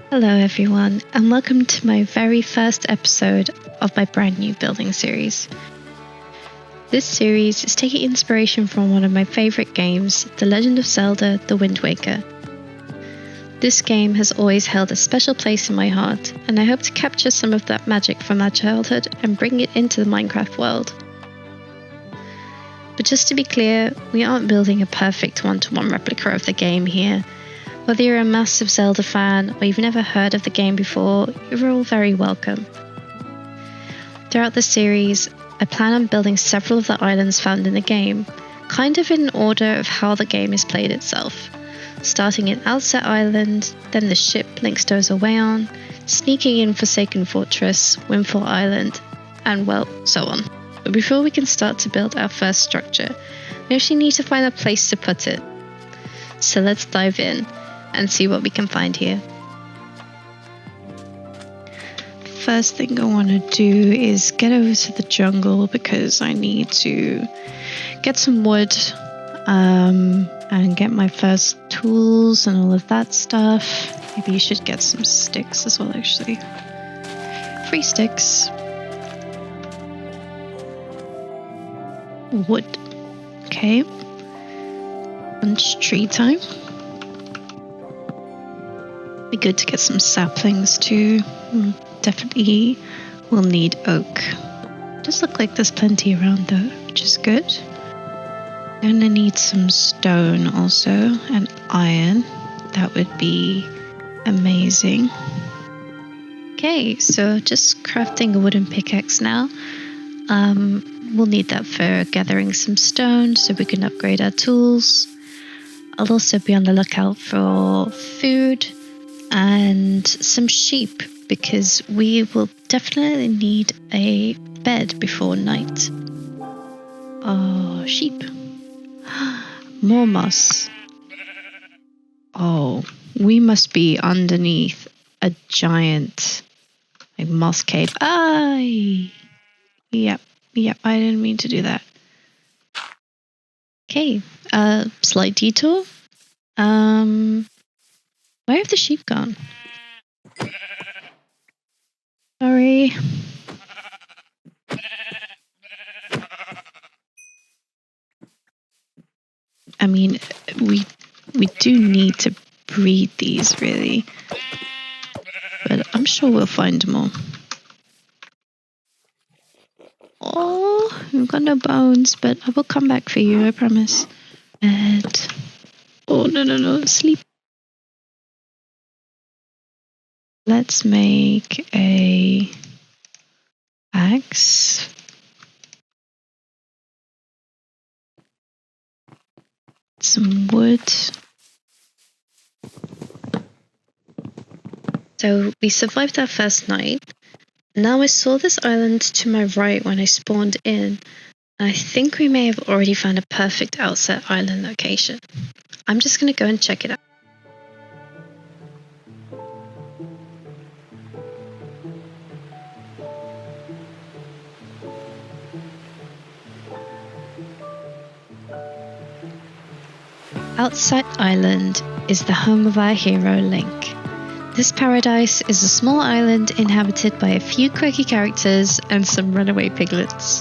Hello everyone, and welcome to my very first episode of my brand new building series. This series is taking inspiration from one of my favourite games, The Legend of Zelda, The Wind Waker. This game has always held a special place in my heart, and I hope to capture some of that magic from our childhood and bring it into the Minecraft world. But just to be clear, we aren't building a perfect one-to-one replica of the game here. Whether you're a massive Zelda fan or you've never heard of the game before, you're all very welcome. Throughout the series, I plan on building several of the islands found in the game, kind of in order of how the game is played itself. Starting in Outset Island, then the ship Link stows away on, sneaking in Forsaken Fortress, Windfall Island, and well, so on. But before we can start to build our first structure, we actually need to find a place to put it. So let's dive in and see what we can find here. First thing I want to do is get over to the jungle because I need to get some wood and get my first tools and all of that stuff. Maybe you should get some sticks as well, actually. 3 sticks. Wood. Okay. Lunch tree time. Be good to get some saplings too. Definitely will need oak. Does look like there's plenty around though, which is good. Gonna need some stone also and iron. That would be amazing. Okay, so just crafting a wooden pickaxe now. We'll need that for gathering some stone so we can upgrade our tools. I'll also be on the lookout for food and some sheep because we will definitely need a bed before night. Oh, sheep. More moss. Oh, we must be underneath a giant moss cave. Yep, I didn't mean to do that. Okay, slight detour. Where have the sheep gone? Sorry. I mean, we do need to breed these, really. But I'm sure we'll find more. Oh, we've got no bones, but I will come back for you, I promise. And oh, no, sleep. Let's make a axe. Some wood. So we survived our first night. Now I saw this island to my right when I spawned in. I think we may have already found a perfect Outset Island location. I'm just going to go and check it out. Outset Island is the home of our hero Link. This paradise is a small island inhabited by a few quirky characters and some runaway piglets.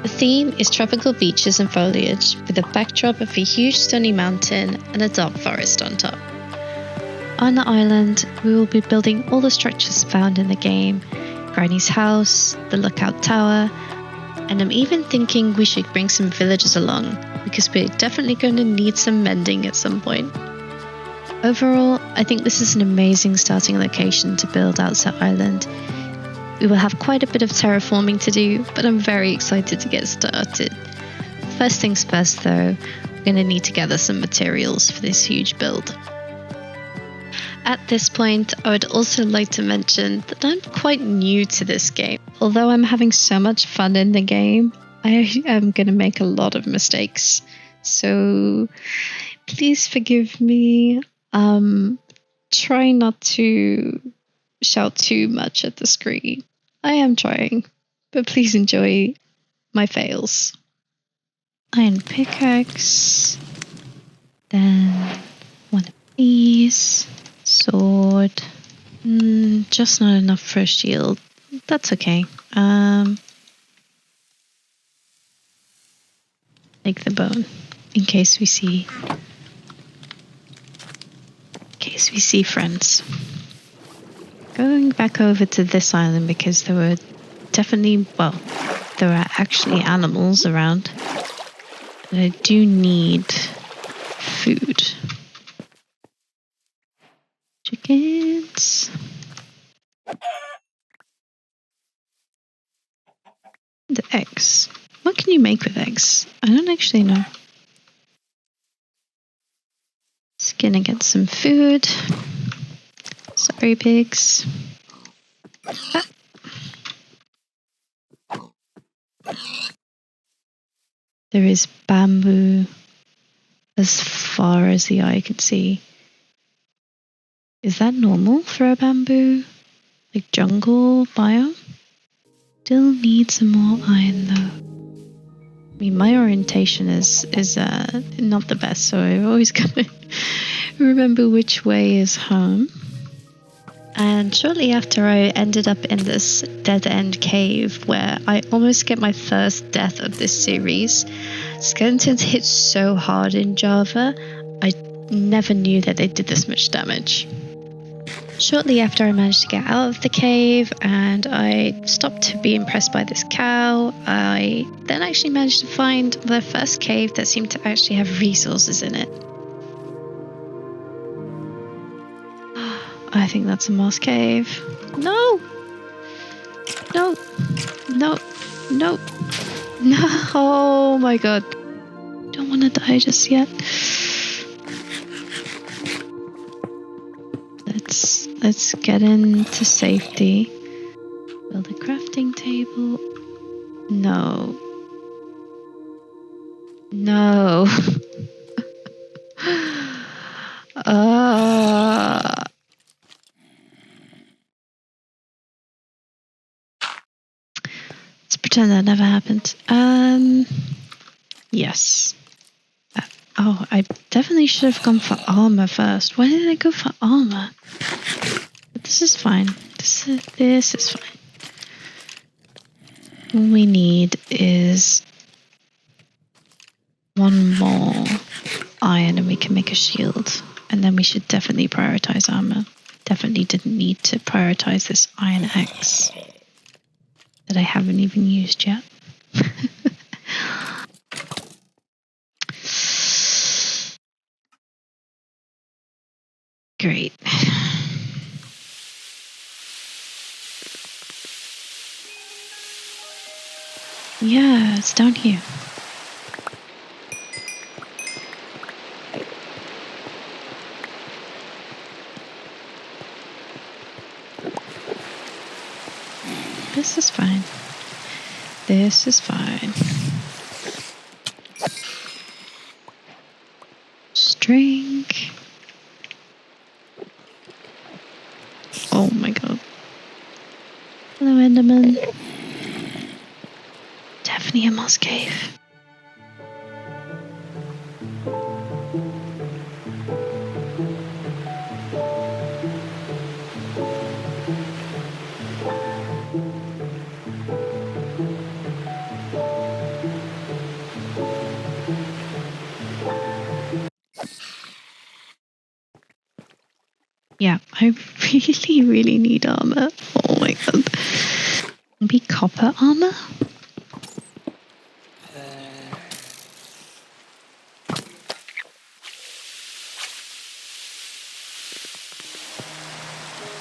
The theme is tropical beaches and foliage with a backdrop of a huge stony mountain and a dark forest on top. On the island, we will be building all the structures found in the game, Granny's house, the lookout tower, and I'm even thinking we should bring some villagers along because we're definitely going to need some mending at some point. Overall, I think this is an amazing starting location to build Outset Island. We will have quite a bit of terraforming to do, but I'm very excited to get started. First things first though, we're going to need to gather some materials for this huge build. At this point, I would also like to mention that I'm quite new to this game. Although I'm having so much fun in the game, I am going to make a lot of mistakes. So please forgive me. Try not to shout too much at the screen. I am trying, but please enjoy my fails. Iron pickaxe, then one of these, sword, Just not enough for a shield. That's okay. Like the bone. In case we see friends. Going back over to this island because there were there are actually animals around. And I do need food. Chickens. The eggs. What can you make with eggs? I don't actually know. Just gonna get some food. Sorry, pigs. Ah. There is bamboo as far as the eye can see. Is that normal for a bamboo, like jungle biome? Still need some more iron though. I mean, my orientation is not the best, so I've always got to remember which way is home. And shortly after, I ended up in this dead-end cave where I almost get my first death of this series. Skeletons hit so hard in Java, I never knew that they did this much damage. Shortly after, I managed to get out of the cave and I stopped to be impressed by this cow. I then actually managed to find the first cave that seemed to actually have resources in it. I think that's a moss cave. No! No! No! No! No! Oh my god. Don't want to die just yet. Let's get into safety. Build a crafting table. No. No. Let's pretend that never happened. Yes. I definitely should have gone for armor first. Why did I go for armor? But this is fine. This is fine. All we need is one more iron and we can make a shield. And then we should definitely prioritize armor. Definitely didn't need to prioritize this iron axe that I haven't even used yet. Great. Yeah, it's down here. This is fine. This is fine. String. Oh my god. Hello, Enderman. Definitely a moss cave. Yeah, I really need armor. Oh my god. Maybe copper armor?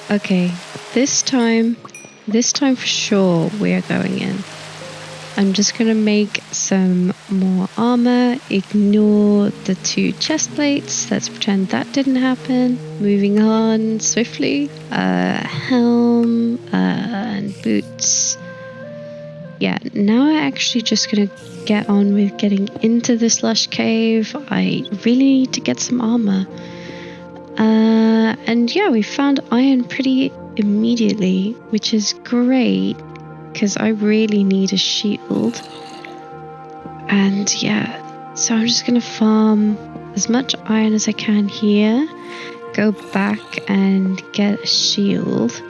Okay, this time for sure we're going in. I'm just gonna make some more armor, ignore the 2 chest plates, let's pretend that didn't happen. Moving on swiftly. Helm and boots. Yeah, now I'm actually just gonna get on with getting into this lush cave. I really need to get some armor. And yeah, we found iron pretty immediately, which is great because I really need a shield. And yeah, so I'm just gonna farm as much iron as I can here, go back and get a shield.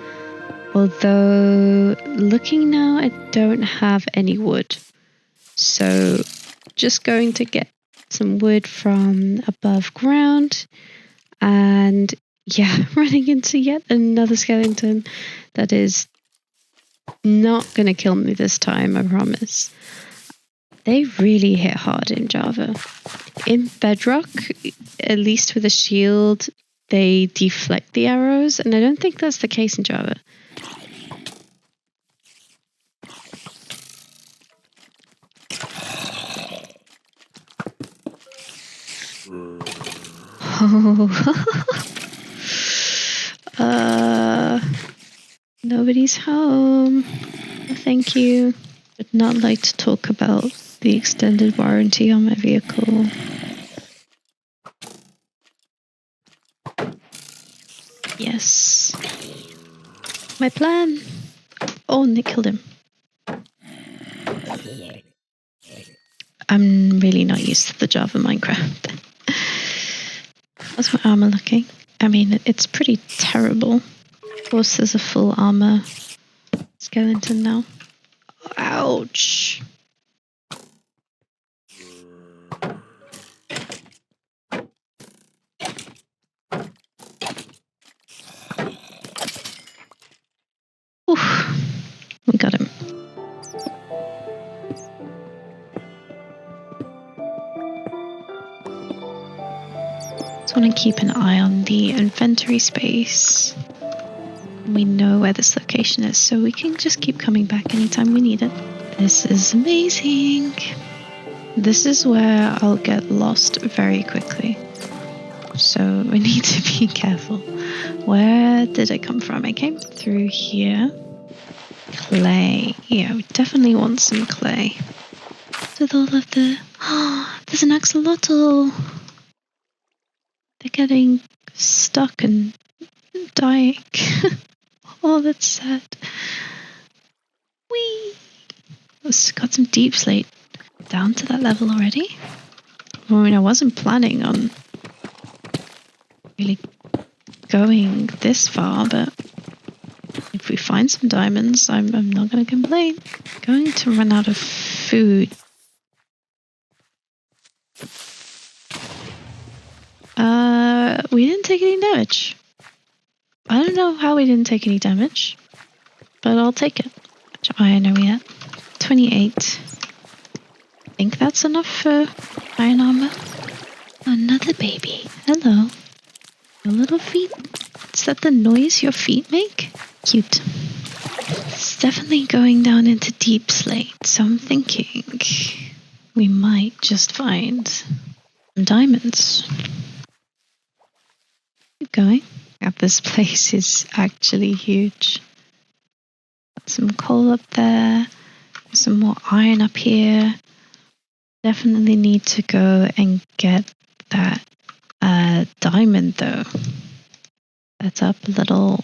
Although, looking now, I don't have any wood. So, just going to get some wood from above ground. And yeah, running into yet another skeleton that is not going to kill me this time, I promise. They really hit hard in Java. In Bedrock, at least with a shield, they deflect the arrows, and I don't think that's the case in Java. Oh. Nobody's home. Thank you. Would not like to talk about the extended warranty on my vehicle. Yes. My plan. Oh, Nick killed him. I'm really not used to the Java Minecraft. How's my armor looking? I mean, it's pretty terrible. Of course, there's a full armor skeleton now. Ouch. Oof. We got him. Just want to keep an eye on the inventory space. We know where this location is, so we can just keep coming back anytime we need it. This is amazing. This is where I'll get lost very quickly. So we need to be careful. Where did I come from? I came through here. Clay. Yeah, we definitely want some clay. With all of the... Oh, there's an axolotl. They're getting stuck and dying. Oh, that's sad. Whee! It's got some deep slate. Down to that level already? I mean, I wasn't planning on really going this far, but if we find some diamonds, I'm not going to complain. Going to run out of food. We didn't take any damage. I don't know how we didn't take any damage, but I'll take it. Which iron are we at? 28. I think that's enough for iron armor. Another baby. Hello. Your little feet. Is that the noise your feet make? Cute. It's definitely going down into deep slate, so I'm thinking we might just find some diamonds. Keep going. This place is actually huge. Got some coal up there. Some more iron up here. Definitely need to go and get that diamond though. Set up a little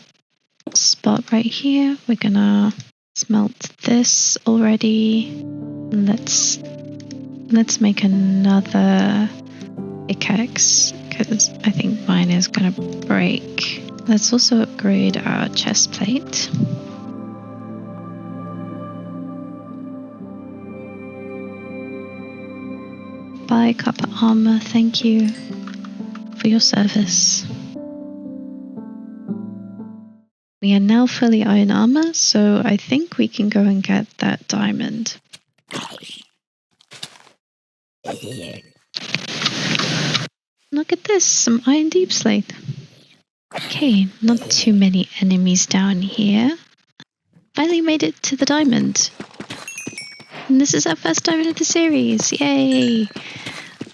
spot right here. We're gonna smelt this already. Let's make another pickaxe because I think mine is gonna break. Let's also upgrade our chest plate. Bye, copper armor. Thank you for your service. We are now fully iron armor, so I think we can go and get that diamond. Look at this, some iron deep slate. Okay, not too many enemies down here. Finally made it to the diamond. And this is our first diamond of the series. Yay!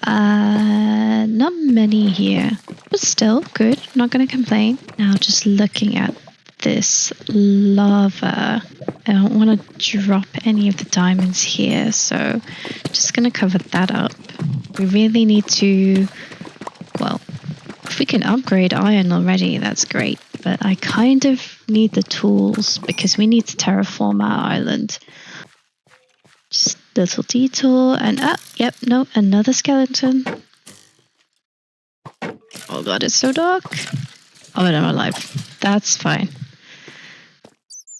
Not many here, but still good. Not going to complain. Now just looking at this lava. I don't want to drop any of the diamonds here, so just going to cover that up. We really need to, well, if we can upgrade iron already, that's great. But I kind of need the tools because we need to terraform our island. Just a little detour and yep, no, another skeleton. Oh god, it's so dark. Oh, but I'm alive. That's fine.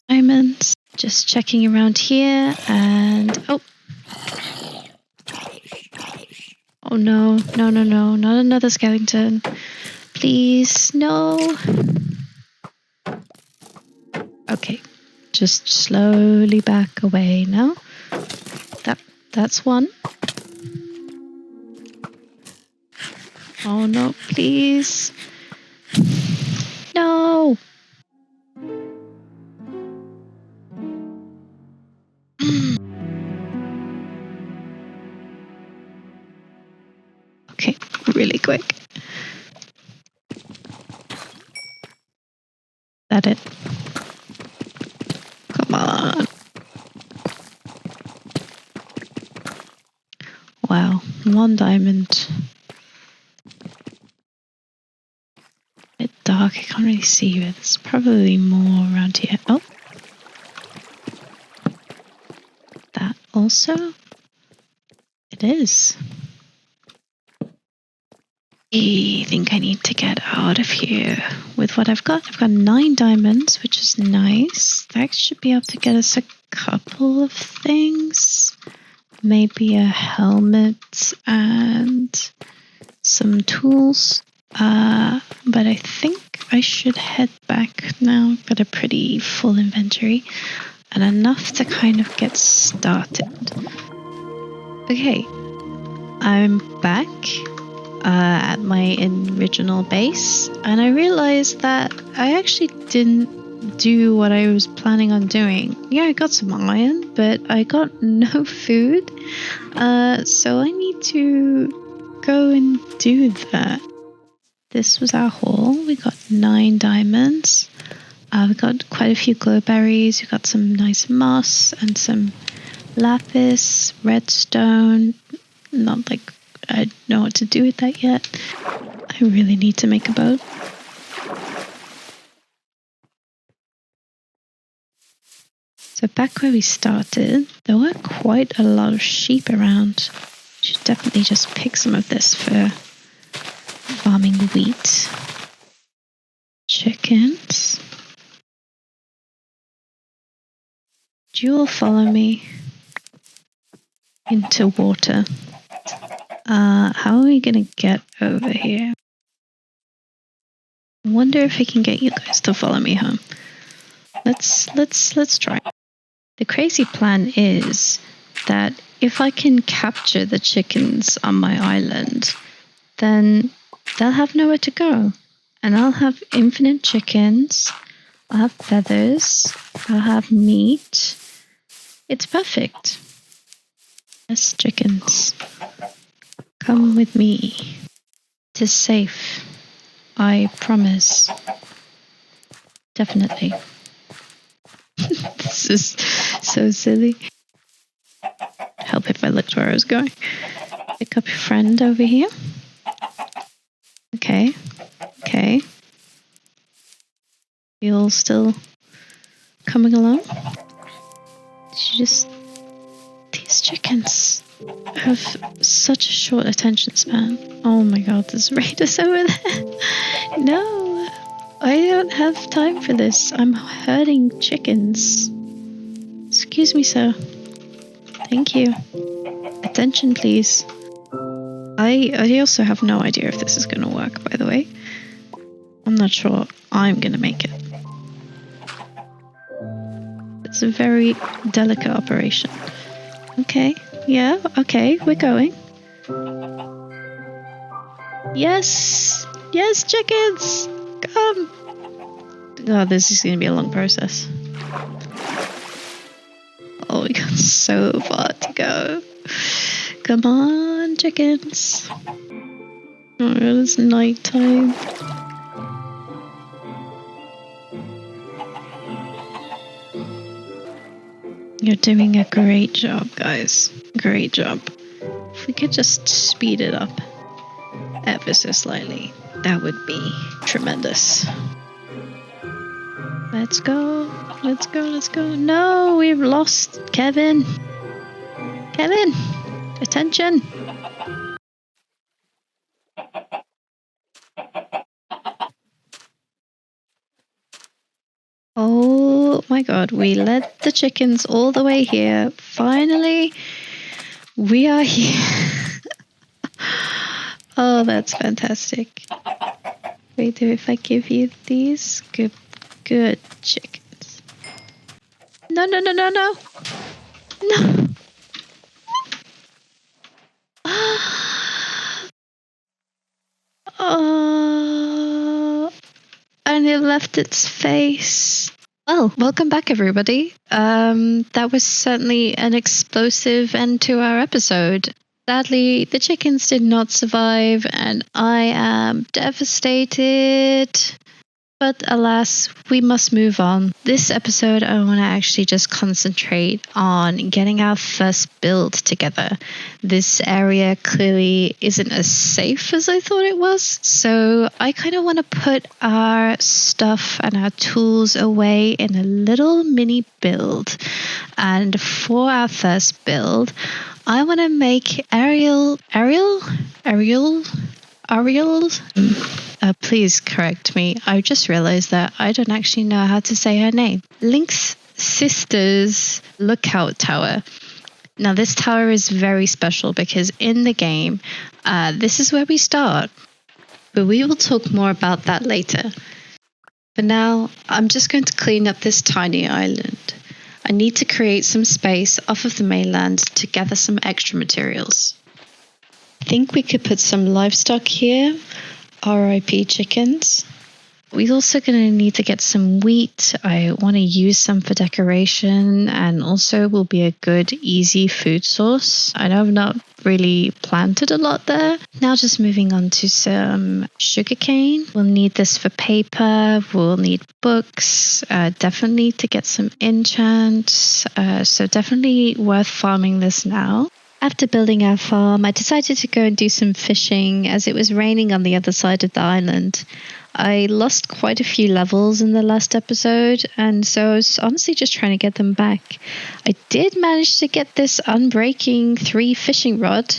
Diamonds. Just checking around here and... Oh! Oh no, no, no, no, not another skeleton. Please, no. Okay, just slowly back away now. That's one. Oh no, please. No. Okay, really quick. That it? Come on. Wow, one diamond. A bit dark, I can't really see it. There's probably more around here. Oh. That also? It is. I think I need to get out of here with what I've got. I've got 9 diamonds, which is nice. That should be able to get us a couple of things. Maybe a helmet and some tools. But I think I should head back now. I've got a pretty full inventory and enough to kind of get started. Okay, I'm back. At my original base, and I realized that I actually didn't do what I was planning on doing. Yeah, I got some iron, but I got no food, so I need to go and do that. This was our haul. We got 9 diamonds. We got quite a few glowberries. We got some nice moss and some lapis, redstone. Not like I don't know what to do with that yet. I really need to make a boat. So back where we started, there were quite a lot of sheep around. Should definitely just pick some of this for farming wheat. Chickens. Do you all follow me into water? How are we gonna get over here? I wonder if I can get you guys to follow me home. Let's try. The crazy plan is that if I can capture the chickens on my island, then they'll have nowhere to go. And I'll have infinite chickens, I'll have feathers, I'll have meat. It's perfect. Yes, chickens. Come with me. It is safe. I promise. Definitely. This is so silly. Help if I looked where I was going. Pick up your friend over here. Okay. Okay. You all still coming along? These chickens have such a short attention span. Oh my god, there's raiders over there. No, I don't have time for this. I'm herding chickens. Excuse me, sir. Thank you. Attention, please. I also have no idea if this is going to work, by the way. I'm not sure I'm going to make it. It's a very delicate operation. Okay, yeah, okay, we're going. Yes! Yes, chickens! Come! Oh, this is going to be a long process. Oh, we got so far to go. Come on, chickens. Oh, it's night time. You're doing a great job, guys. Great job. If we could just speed it up ever so slightly, that would be tremendous. Let's go. Let's go. Let's go. No, we've lost Kevin. Kevin, attention. Oh my god, we led the chickens all the way here. Finally, we are here. Oh, that's fantastic. Wait, if I give you these? Good chickens. No. No. Oh, and it left its face. Well, welcome back, everybody. That was certainly an explosive end to our episode. Sadly, the chickens did not survive, and I am devastated. But alas, we must move on. This episode, I want to actually just concentrate on getting our first build together. This area clearly isn't as safe as I thought it was, so I kind of want to put our stuff and our tools away in a little mini build. And for our first build, I want to make Ariel's. Please correct me. I just realized that I don't actually know how to say her name. Link's sister's lookout tower. Now, this tower is very special because in the game, this is where we start. But we will talk more about that later. For now, I'm just going to clean up this tiny island. I need to create some space off of the mainland to gather some extra materials. I think we could put some livestock here. RIP chickens. We're also going to need to get some wheat. I want to use some for decoration and also will be a good, easy food source. I know I've not really planted a lot there. Now just moving on to some sugarcane. We'll need this for paper. We'll need books. Definitely to get some enchants. So definitely worth farming this now. After building our farm, I decided to go and do some fishing as it was raining on the other side of the island. I lost quite a few levels in the last episode, and so I was honestly just trying to get them back. I did manage to get this unbreaking 3 fishing rod.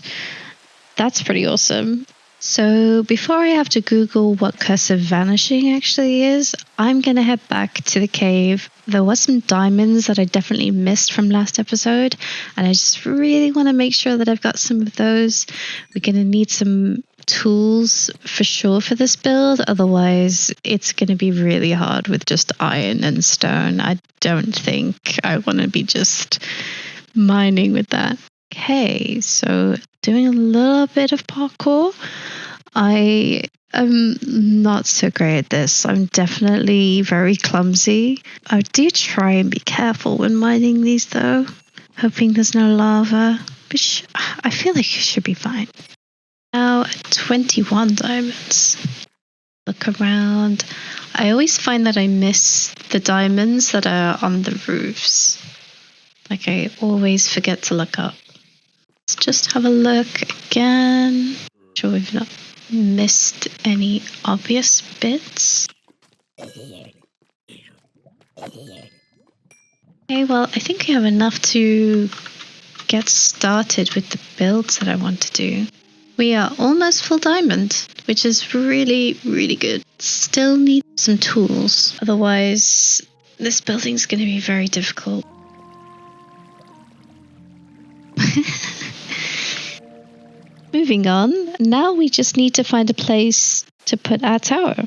That's pretty awesome. So before I have to Google what Curse of Vanishing actually is, I'm going to head back to the cave. There was some diamonds that I definitely missed from last episode, and I just really want to make sure that I've got some of those. We're going to need some tools for sure for this build, otherwise it's going to be really hard with just iron and stone. I don't think I want to be just mining with that. Okay, so doing a little bit of parkour. I am not so great at this. I'm definitely very clumsy. I do try and be careful when mining these though, hoping there's no lava, but I feel like it should be fine. Now at 21 diamonds. Look around. I always find that I miss the diamonds that are on the roofs. Like I always forget to look up. Let's just have a look again. Sure we've not missed any obvious bits. Okay, well, I think we have enough to get started with the builds that I want to do. We are almost full diamond, which is really, really good. Still need some tools, otherwise this building's going to be very difficult. Moving on, now we just need to find a place to put our tower.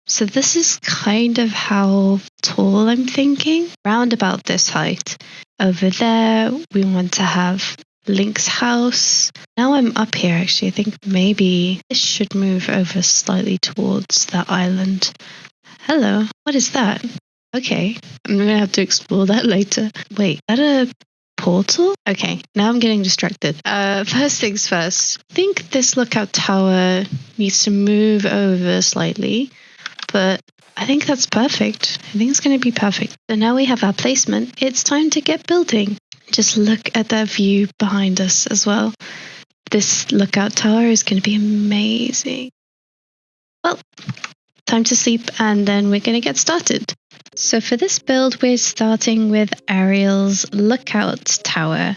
So this is kind of how tall I'm thinking, round about this height. Over there, we want to have Link's house. Now I'm up here, actually. I think maybe this should move over slightly towards that island. Hello, what is that? Okay, I'm going to have to explore that later. Wait, is that a portal? Okay, now I'm getting distracted. First things first. I think this lookout tower needs to move over slightly, but I think that's perfect. I think it's going to be perfect. So now we have our placement. It's time to get building. Just look at that view behind us as well. This lookout tower is going to be amazing. Well, time to sleep and then we're going to get started. So for this build, we're starting with Ariel's lookout tower.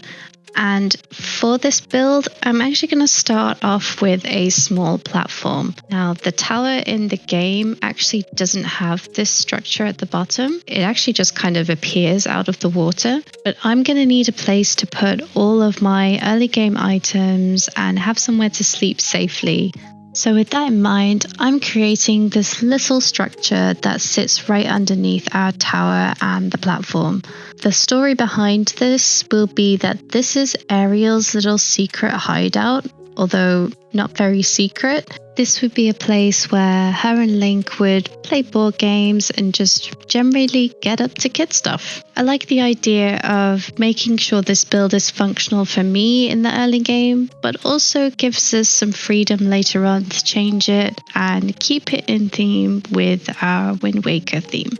And for this build, I'm actually going to start off with a small platform. Now, the tower in the game actually doesn't have this structure at the bottom. It actually just kind of appears out of the water. But I'm going to need a place to put all of my early game items and have somewhere to sleep safely. So with that in mind, I'm creating this little structure that sits right underneath our tower and the platform. The story behind this will be that this is Ariel's little secret hideout, although not very secret. This would be a place where her and Link would play board games and just generally get up to kid stuff. I like the idea of making sure this build is functional for me in the early game, but also gives us some freedom later on to change it and keep it in theme with our Wind Waker theme.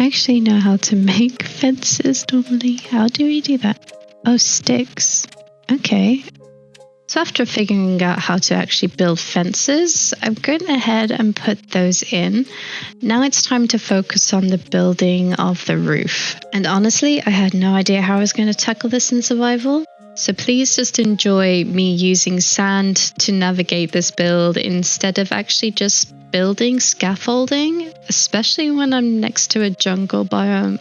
Actually know how to make fences normally. How do we do that? Oh, sticks. Okay. So after figuring out how to actually build fences, I've gone ahead and put those in. Now it's time to focus on the building of the roof. And honestly, I had no idea how I was going to tackle this in survival. So please just enjoy me using sand to navigate this build instead of actually just building scaffolding, especially when I'm next to a jungle biome.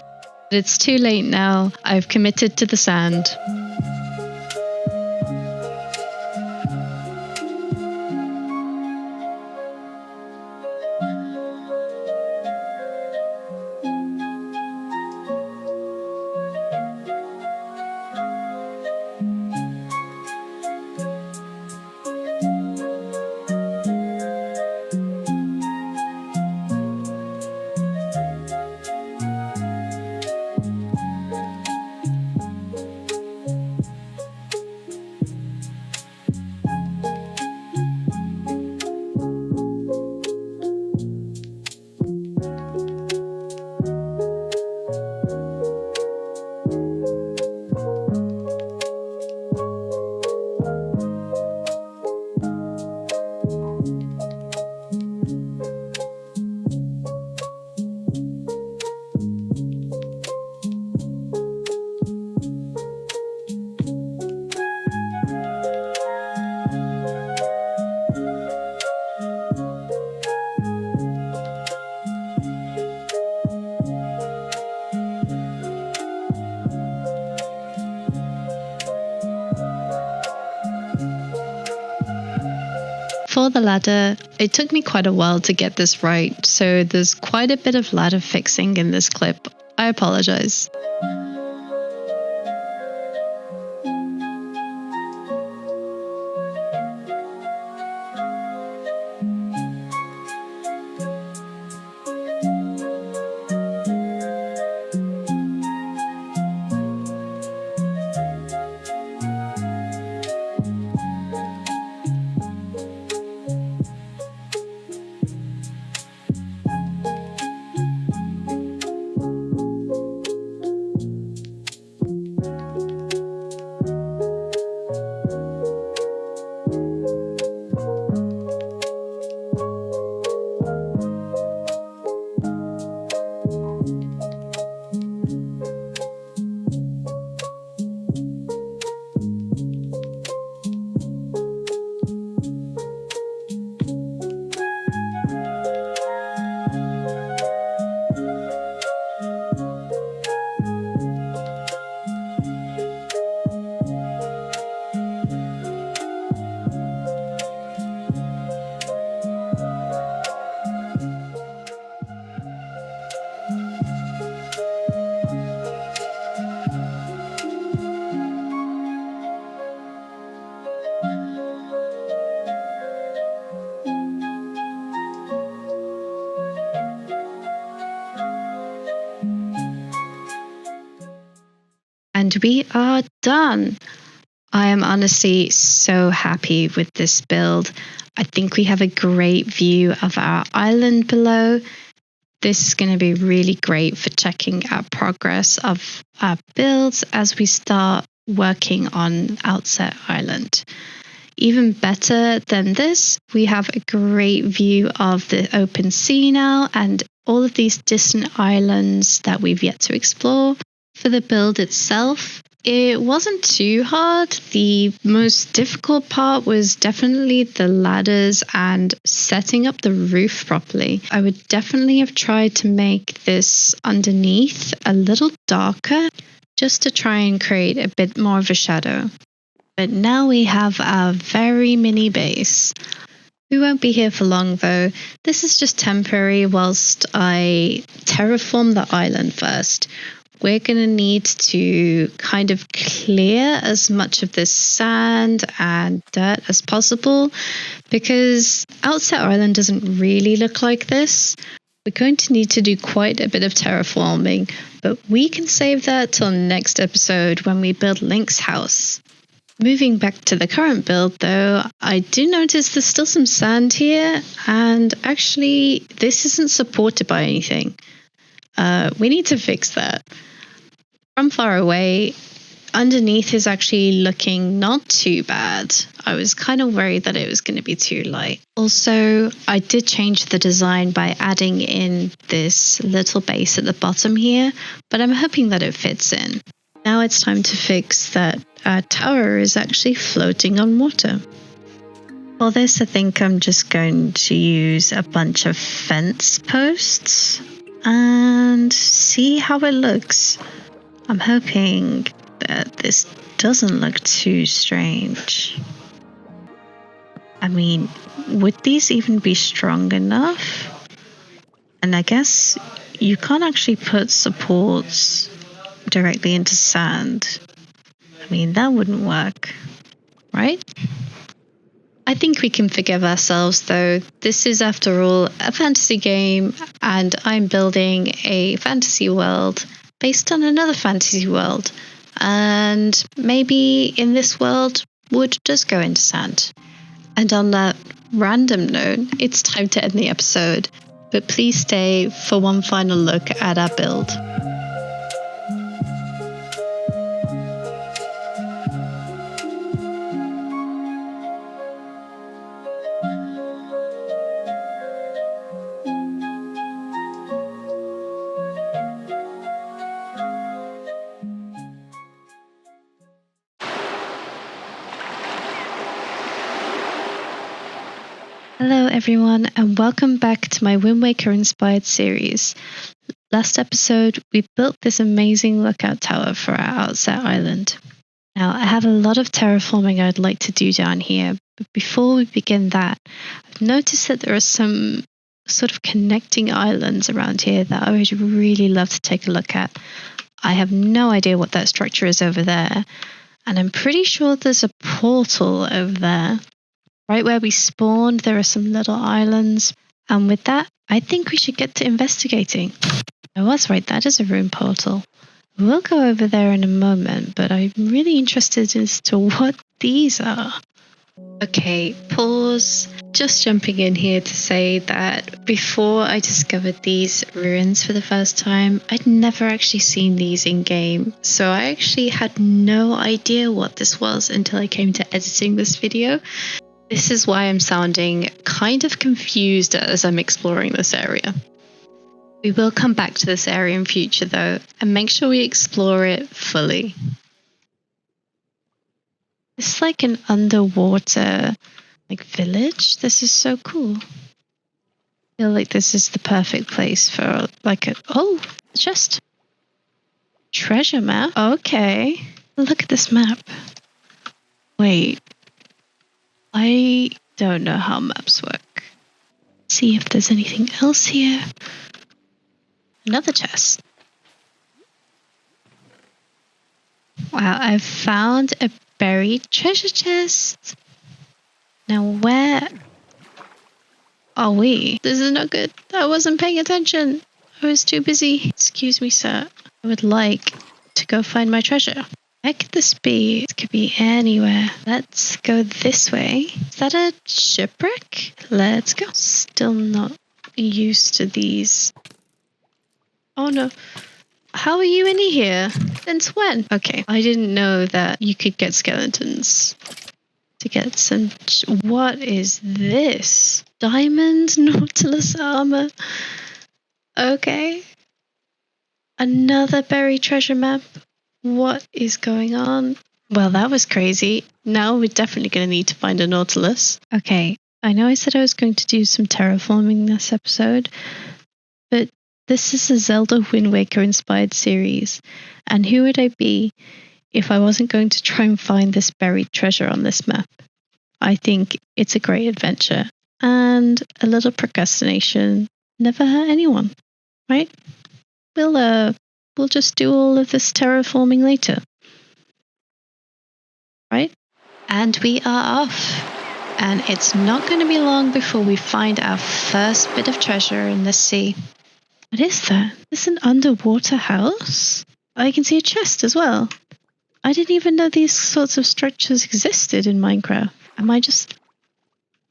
But it's too late now. I've committed to the sand. For the ladder, it took me quite a while to get this right, so there's quite a bit of ladder fixing in this clip. I apologize. And we are done. I am honestly so happy with this build. I think we have a great view of our island below. This is going to be really great for checking our progress of our builds as we start working on Outset Island. Even better than this, we have a great view of the open sea now and all of these distant islands that we've yet to explore. For the build itself, it wasn't too hard. The most difficult part was definitely the ladders and setting up the roof properly. I would definitely have tried to make this underneath a little darker just to try and create a bit more of a shadow. But now we have our very mini base. We won't be here for long though. This is just temporary whilst I terraform the island first. We're going to need to kind of clear as much of this sand and dirt as possible because Outset Island doesn't really look like this. We're going to need to do quite a bit of terraforming, but we can save that till next episode when we build Link's house. Moving back to the current build though, I do notice there's still some sand here, and actually this isn't supported by anything. We need to fix that. From far away, underneath is actually looking not too bad. I was kind of worried that it was going to be too light. Also, I did change the design by adding in this little base at the bottom here, but I'm hoping that it fits in. Now it's time to fix that our tower is actually floating on water. For this, I think I'm just going to use a bunch of fence posts and see how it looks. I'm hoping that this doesn't look too strange. I mean, would these even be strong enough? And I guess you can't actually put supports directly into sand. I mean, that wouldn't work, right? I think we can forgive ourselves though. This is, after all, a fantasy game, and I'm building a fantasy world based on another fantasy world. And maybe in this world, wood does go into sand. And on that random note, it's time to end the episode. But please stay for one final look at our build. Hello everyone, and welcome back to my Wind Waker inspired series. Last episode, we built this amazing lookout tower for our Outset Island. Now, I have a lot of terraforming I'd like to do down here, but before we begin that, I've noticed that there are some sort of connecting islands around here that I would really love to take a look at. I have no idea what that structure is over there, and I'm pretty sure there's a portal over there. Right where we spawned, there are some little islands. And with that, I think we should get to investigating. I was right, that is a rune portal. We'll go over there in a moment, but I'm really interested as to what these are. Okay, pause. Just jumping in here to say that before I discovered these ruins for the first time, I'd never actually seen these in game. So I actually had no idea what this was until I came to editing this video. This is why I'm sounding kind of confused as I'm exploring this area. We will come back to this area in future though, and make sure we explore it fully. It's like an underwater village. This is so cool. I feel like this is the perfect place for just treasure map. Okay. Look at this map. Wait. I don't know how maps work. See if there's anything else here. Another chest. Wow, I've found a buried treasure chest. Now where are we? This is not good. I wasn't paying attention. I was too busy. Excuse me, sir. I would like to go find my treasure. Where could this be? It could be anywhere. Let's go this way. Is that a shipwreck? Let's go. Still not used to these. Oh no. How are you in here? Since when? Okay, I didn't know that you could get skeletons to get some... What is this? Diamond Nautilus armor? Okay. Another buried treasure map? What is going on? Well, that was crazy. Now we're definitely going to need to find a Nautilus. Okay, I know I said I was going to do some terraforming this episode, but this is a Zelda Wind Waker inspired series, and who would I be if I wasn't going to try and find this buried treasure on this map? I think it's a great adventure, and a little procrastination never hurt anyone, right? We'll just do all of this terraforming later, right? And we are off. And it's not going to be long before we find our first bit of treasure in the sea. What is that? Is this an underwater house? I can see a chest as well. I didn't even know these sorts of structures existed in Minecraft. Am I just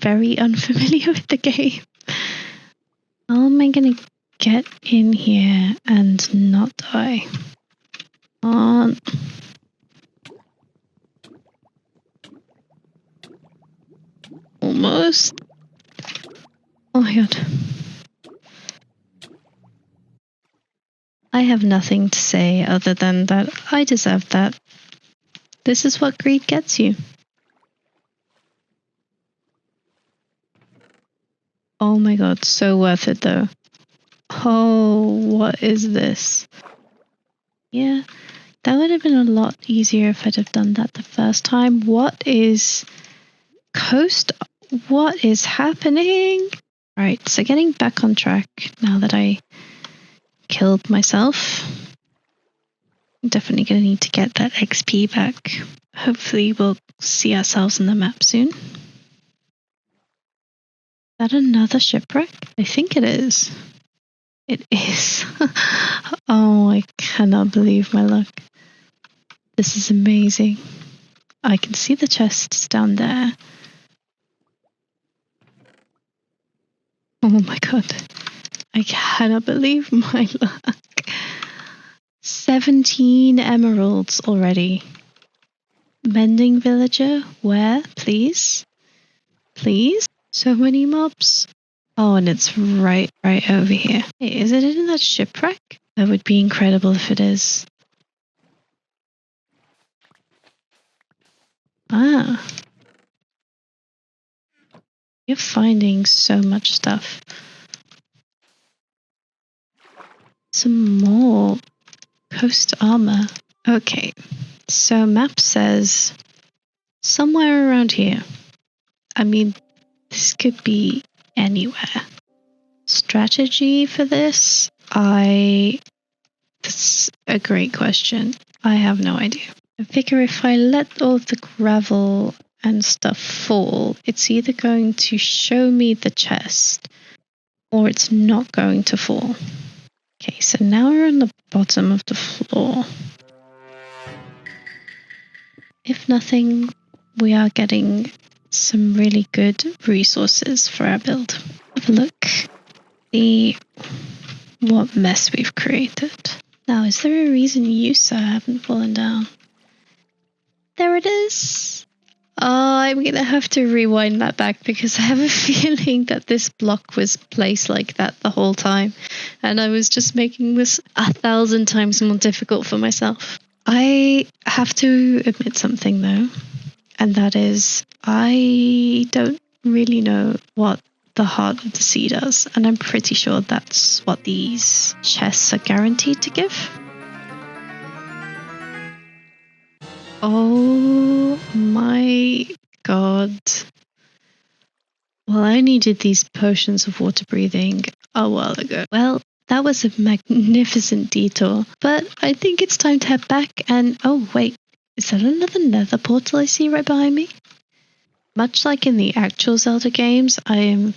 very unfamiliar with the game? How am I going to get in here and not die? On. Almost. Oh my god. I have nothing to say other than that I deserve that. This is what greed gets you. Oh my god, so worth it though. Oh, what is this? Yeah, that would have been a lot easier if I'd have done that the first time. What is What is happening? Alright, so getting back on track now that I killed myself. I'm definitely going to need to get that XP back. Hopefully we'll see ourselves on the map soon. Is that another shipwreck? I think it is. It is. Oh, I cannot believe my luck. This is amazing. I can see the chests down there. Oh my god. I cannot believe my luck. 17 emeralds already. Mending villager, where? Please? Please? So many mobs. Oh, and it's right over here. Hey, is it in that shipwreck? That would be incredible if it is. Ah. You're finding so much stuff. Some more coast armor. Okay, so map says somewhere around here. I mean, this could be anywhere. Strategy for this? That's a great question. I have no idea. I figure if I let all of the gravel and stuff fall, it's either going to show me the chest or it's not going to fall. Okay, so now we're on the bottom of the floor. If nothing, we are getting some really good resources for our build. Have a look. See what mess we've created. Now, is there a reason you, sir, haven't fallen down? There it is. I'm going to have to rewind that back because I have a feeling that this block was placed like that the whole time. And I was just making this 1,000 times more difficult for myself. I have to admit something though, and that is I don't really know what the Heart of the Sea does, and I'm pretty sure that's what these chests are guaranteed to give. Oh my god. Well, I needed these potions of water breathing a while ago. Well, that was a magnificent detour, but I think it's time to head back and... Oh, wait. Is that another nether portal I see right behind me? Much like in the actual Zelda games, I am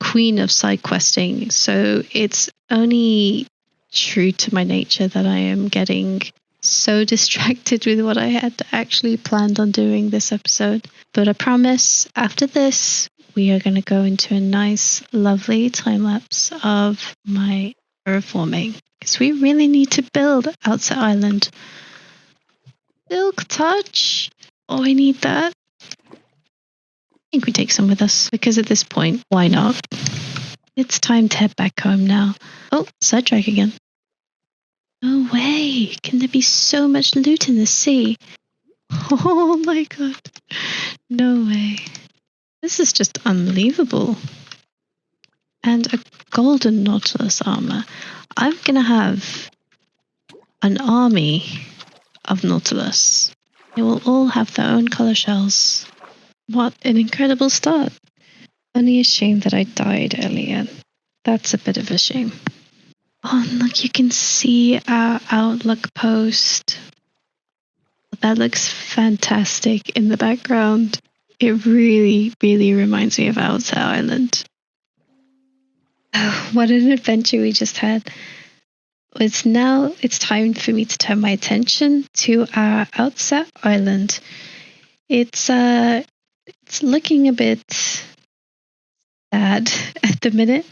queen of side questing, so it's only true to my nature that I am getting so distracted with what I had actually planned on doing this episode. But I promise, after this, we are going to go into a nice, lovely time lapse of my terraforming, because we really need to build Outset Island. Silk Touch. Oh, I need that. I think we take some with us, because at this point, why not? It's time to head back home now. Oh, sidetrack again. No way. Can there be so much loot in the sea? Oh my god. No way. This is just unbelievable. And a golden Nautilus armor. I'm gonna have an army of Nautilus. They will all have their own color shells. What an incredible start. Only a shame that I died earlier. That's a bit of a shame. Oh, look, you can see our Outlook post. That looks fantastic in the background. It really, really reminds me of Outset Island. Oh, what an adventure we just had. It's time for me to turn my attention to our Outset Island. It's looking a bit sad at the minute.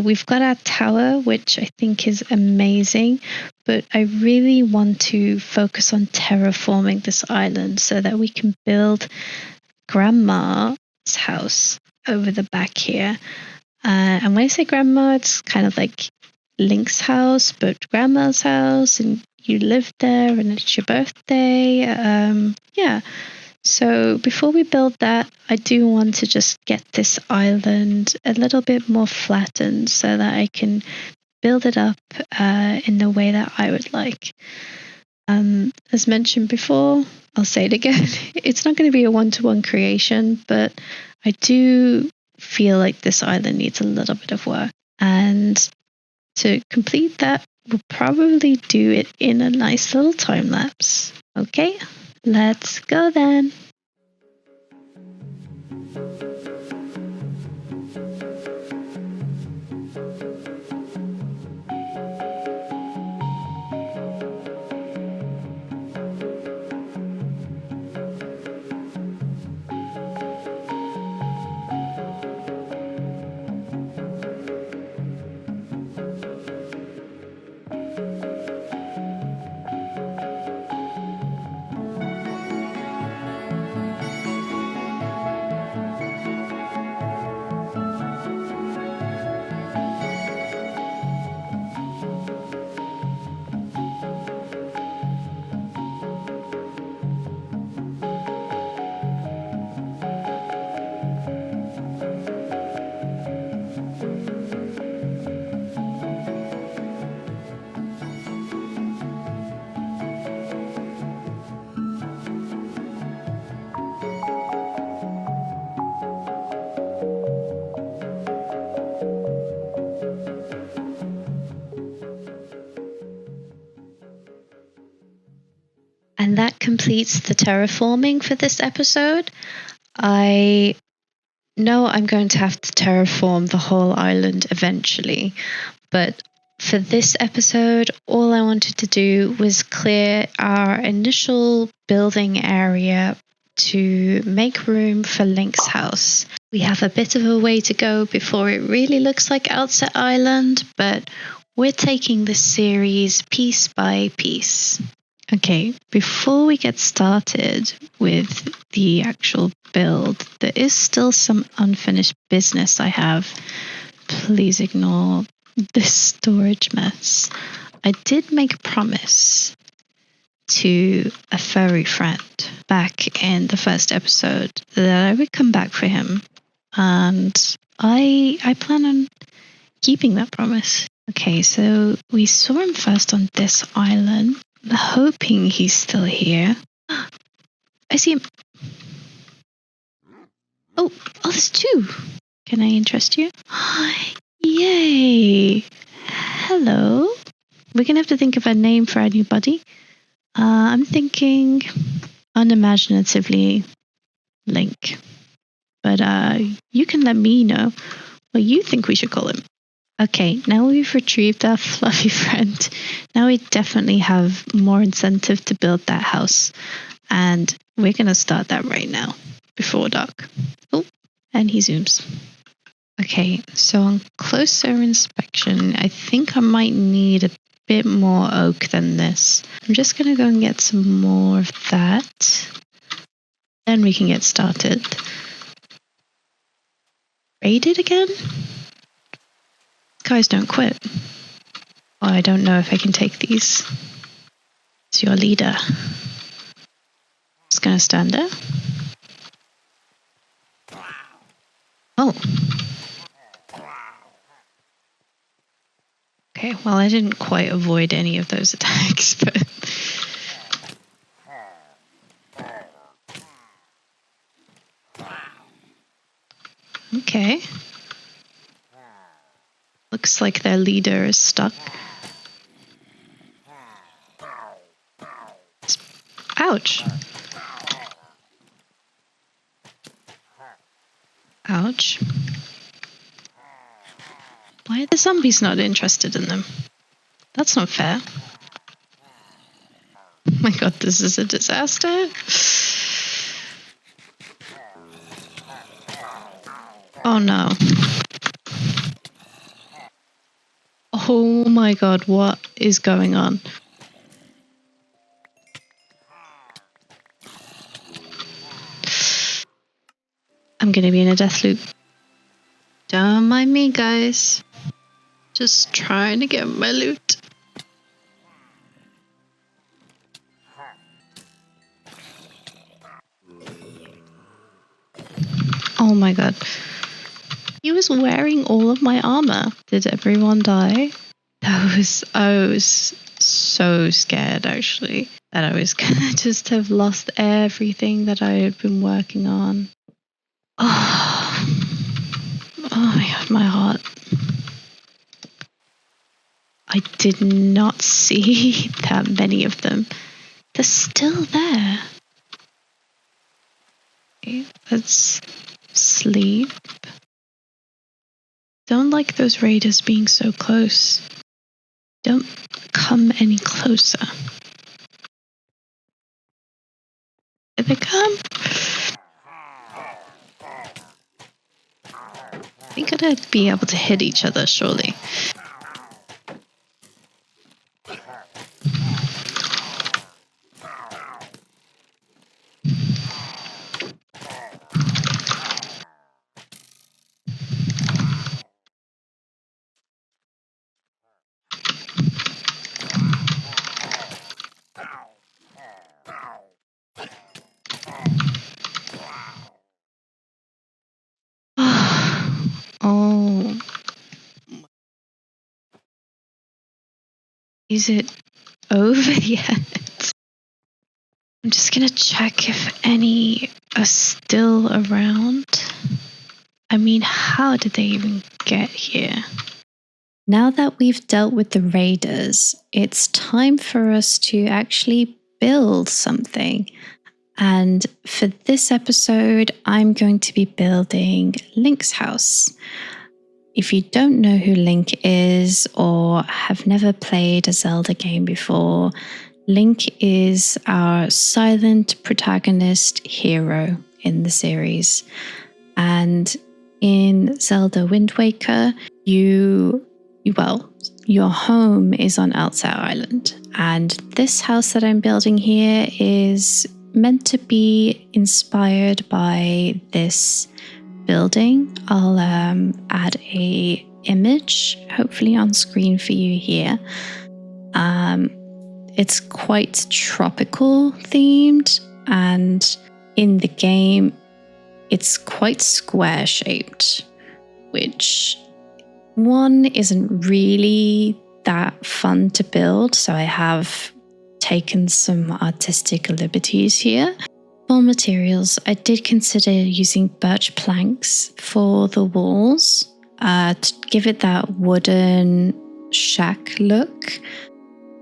We've got our tower, which I think is amazing, but I really want to focus on terraforming this island so that we can build Grandma's house over the back here. And when I say Grandma, it's kind of like Link's house, but Grandma's house, and you live there, and it's your birthday. Yeah. So before we build that, I do want to just get this island a little bit more flattened so that I can build it up in the way that I would like. As mentioned before, I'll say it again, it's not going to be a one-to-one creation, but I do feel like this island needs a little bit of work. And to complete that, we'll probably do it in a nice little time lapse. Okay? Let's go then. And that completes the terraforming for this episode. I know I'm going to have to terraform the whole island eventually, but for this episode, all I wanted to do was clear our initial building area to make room for Link's house. We have a bit of a way to go before it really looks like Outset Island, but we're taking this series piece by piece. Okay, before we get started with the actual build, there is still some unfinished business I have. Please ignore this storage mess. I did make a promise to a furry friend back in the first episode that I would come back for him, and I plan on keeping that promise. Okay, so we saw him first on this island. I'm hoping he's still here. I see him. Oh, there's two. Can I interest you? Yay. Hello. We're going to have to think of a name for our new buddy. I'm thinking unimaginatively Link. But you can let me know what you think we should call him. Okay, now we've retrieved our fluffy friend. Now we definitely have more incentive to build that house. And we're going to start that right now, before dark. Oh, and he zooms. Okay, so on closer inspection, I think I might need a bit more oak than this. I'm just going to go and get some more of that. Then we can get started. Raided again? Guys don't quit. Oh, I don't know if I can take these. It's your leader. Just gonna stand there. Oh. Okay, well, I didn't quite avoid any of those attacks, but... Okay. Looks like their leader is stuck. Ouch. Ouch. Why are the zombies not interested in them? That's not fair. Oh my god, this is a disaster. Oh no. Oh my god, what is going on? I'm gonna be in a death loop. Don't mind me, guys. Just trying to get my loot. Oh my god. He was wearing all of my armor. Did everyone die? I was so scared, actually, that I was gonna just have lost everything that I had been working on. Oh my god, my heart. I did not see that many of them. They're still there. Okay, let's sleep. Don't like those raiders being so close. Don't come any closer. Here they come. We gotta be able to hit each other, surely. Oh. Is it over yet? I'm just gonna check if any are still around. I mean, how did they even get here? Now that we've dealt with the raiders, it's time for us to actually build something. And for this episode, I'm going to be building Link's house. If you don't know who Link is or have never played a Zelda game before, Link is our silent protagonist hero in the series. And in Zelda Wind Waker, your home is on Outset Island. And this house that I'm building here is meant to be inspired by this building. I'll add a image, hopefully on screen for you here. It's quite tropical themed, and in the game, it's quite square shaped, which one isn't really that fun to build. So I have taken some artistic liberties here. For materials, I did consider using birch planks for the walls to give it that wooden shack look.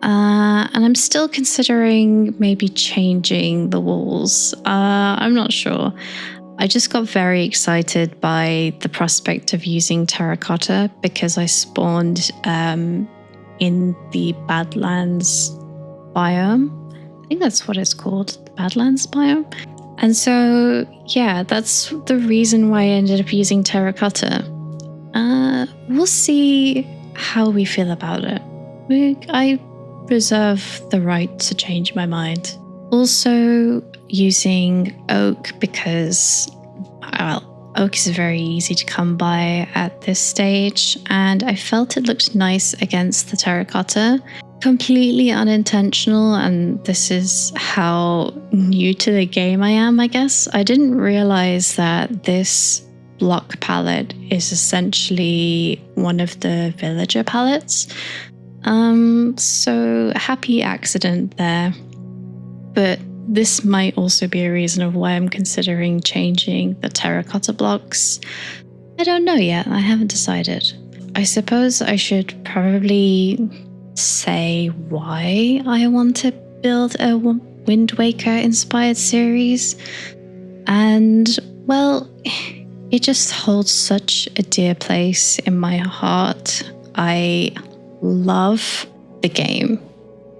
And I'm still considering maybe changing the walls. I'm not sure. I just got very excited by the prospect of using terracotta because I spawned in the Badlands biome. I think that's what it's called, the Badlands biome. And so, yeah, that's the reason why I ended up using terracotta. We'll see how we feel about it. I reserve the right to change my mind. Also using oak because, well, oak is very easy to come by at this stage, and I felt it looked nice against the terracotta. Completely unintentional, and this is how new to the game I am, I guess. I didn't realize that this block palette is essentially one of the villager palettes. So happy accident there. But this might also be a reason of why I'm considering changing the terracotta blocks. I don't know yet, I haven't decided. I suppose I should probably say why I want to build a Wind Waker inspired series. And, well, it just holds such a dear place in my heart. I love the game.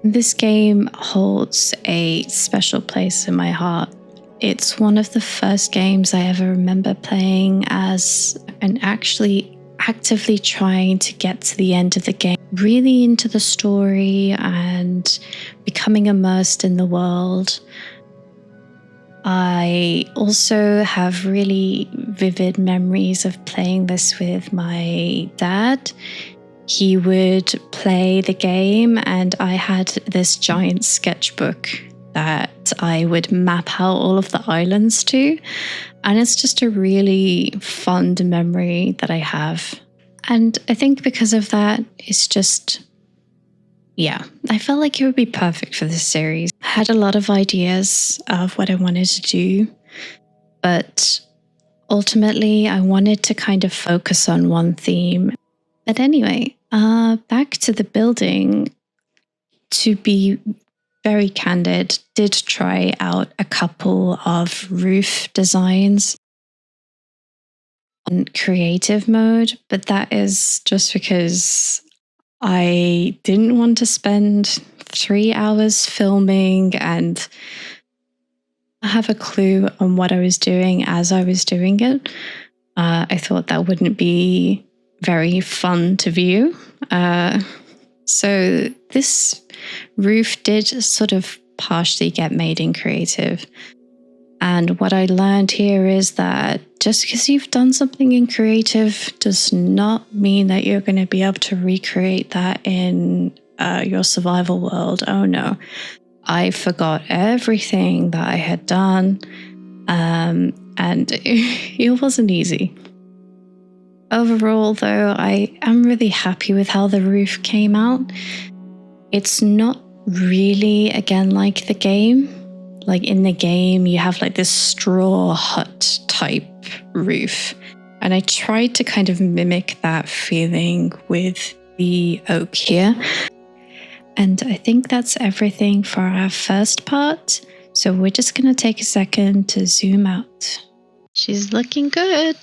This game holds a special place in my heart. It's one of the first games I ever remember playing and actually actively trying to get to the end of the game, really into the story and becoming immersed in the world. I also have really vivid memories of playing this with my dad. He would play the game, and I had this giant sketchbook that I would map out all of the islands to. And it's just a really fond memory that I have. And I think because of that, it's just, yeah, I felt like it would be perfect for this series. I had a lot of ideas of what I wanted to do, but ultimately I wanted to kind of focus on one theme. But anyway, back to the building. To be very candid, did try out a couple of roof designs on creative mode, but that is just because I didn't want to spend 3 hours filming and have a clue on what I was doing as I was doing it. I thought that wouldn't be very fun to view. So this roof did sort of partially get made in creative. And what I learned here is that just because you've done something in creative does not mean that you're going to be able to recreate that in your survival world. Oh no, I forgot everything that I had done, and it wasn't easy. Overall, though, I am really happy with how the roof came out. It's not really, again, like the game. Like in the game, you have like this straw hut type roof. And I tried to kind of mimic that feeling with the oak here. And I think that's everything for our first part. So we're just going to take a second to zoom out. She's looking good.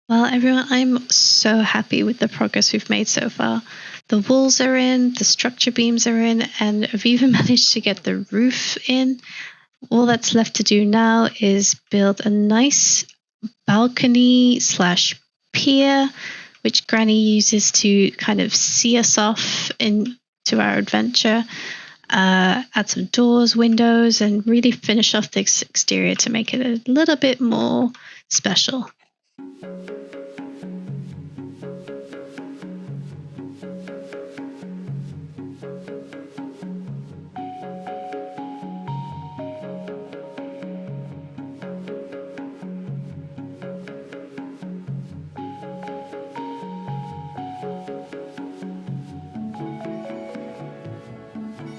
Well, everyone, I'm so happy with the progress we've made so far. The walls are in, the structure beams are in, and I've even managed to get the roof in. All that's left to do now is build a nice balcony / pier, which Granny uses to kind of see us off into our adventure. Add some doors, windows, and really finish off this exterior to make it a little bit more special.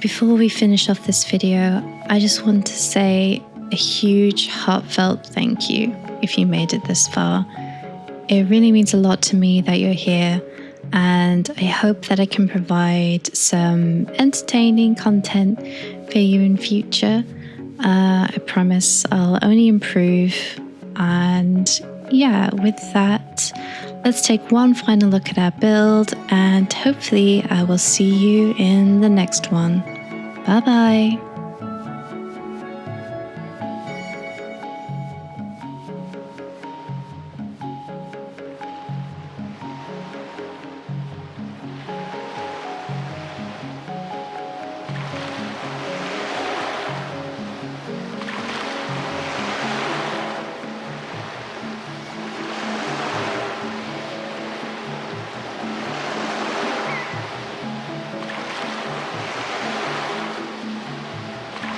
Before we finish off this video, I just want to say a huge heartfelt thank you if you made it this far. It really means a lot to me that you're here, and I hope that I can provide some entertaining content for you in future. I promise I'll only improve. And yeah, with that, let's take one final look at our build, and hopefully I will see you in the next one. Bye bye.